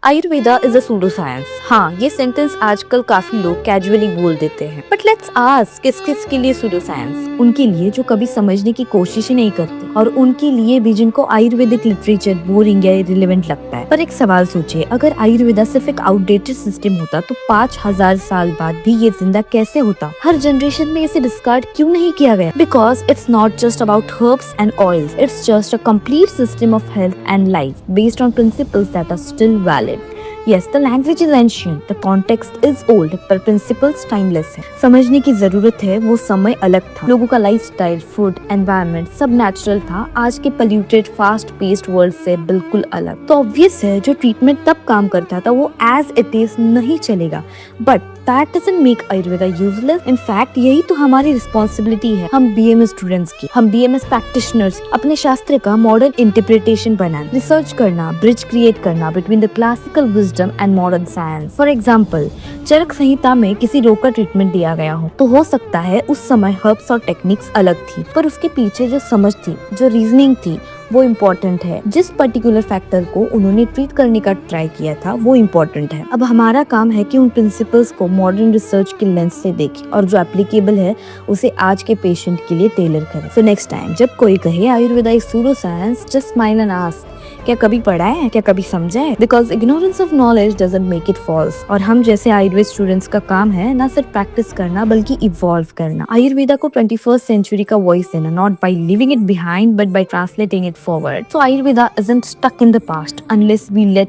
Ayurveda is a pseudo science. हाँ, ये sentence आजकल काफी लोग कैजुअली बोल देते हैं, बट लेट्स आस्क, किस किस के लिए सूडो साइंस? उनके लिए जो कभी समझने की कोशिश ही नहीं करते, और उनके लिए भी जिनको आयुर्वेदिक लिटरेचर बोरिंग या इरिलेवेंट लगता है। पर एक सवाल सोचिए, अगर आयुर्वेदा सिर्फ एक आउटडेटेड सिस्टम होता तो 5000 साल बाद भी ये जिंदा कैसे होता? हर जनरेशन में इसे डिस्कार्ड क्यों नहीं किया गया? Because it's not just about herbs and oils, it's just a complete system of health and life based on principles that are still valid. Yes, the language is ancient, the context is old, पर principles timeless है। समझने की जरूरत है, वो समय अलग था, लोगों का लाइफस्टाइल, फूड, एनवायरनमेंट सब नेचुरल था, आज के पोल्यूटेड फास्ट पेस्ड वर्ल्ड से बिल्कुल अलग। तो ऑब्वियस है, जो ट्रीटमेंट तब काम करता था वो एज इट इज नहीं चलेगा, but that doesn't make Ayurveda useless. In fact, यही तो हमारी रिस्पॉन्सिबिलिटी है, हम BMS स्टूडेंट्स की, हम BMS प्रैक्टिशनर्स, अपने शास्त्र का मॉडर्न इंटरप्रिटेशन बनाना, रिसर्च करना, ब्रिज क्रिएट करना between the classical wisdom and modern science. For example, Charaka Samhita में किसी रोग का ट्रीटमेंट दिया गया हो, तो हो सकता है उस समय हर्ब्स और टेक्निक्स अलग थी, पर उसके पीछे जो समझ थी, जो रीजनिंग थी, वो इम्पोर्टेंट है। जिस पर्टिकुलर फैक्टर को उन्होंने ट्रीट करने का ट्राई किया था वो इम्पोर्टेंट है। अब हमारा काम है कि उन प्रिंसिपल्स को मॉडर्न रिसर्च के लेंस से देखें और जो एप्लीकेबल है उसे आज के पेशेंट के लिए टेलर करें। सो नेक्स्ट टाइम जब कोई कहे Ayurveda is pseudo science, just smile and ask, क्या कभी पढ़ा है, क्या कभी समझा है? Because ignorance of knowledge doesn't make it falls. और हम जैसे आयुर्वेद स्टूडेंट्स का काम है ना सिर्फ प्रैक्टिस करना बल्कि इवॉल्व करना, आयुर्वेदा को 21st सेंचुरी का वॉइस देना, not by living it behind but by translating it forward. So Ayurveda isn't stuck in the past unless we let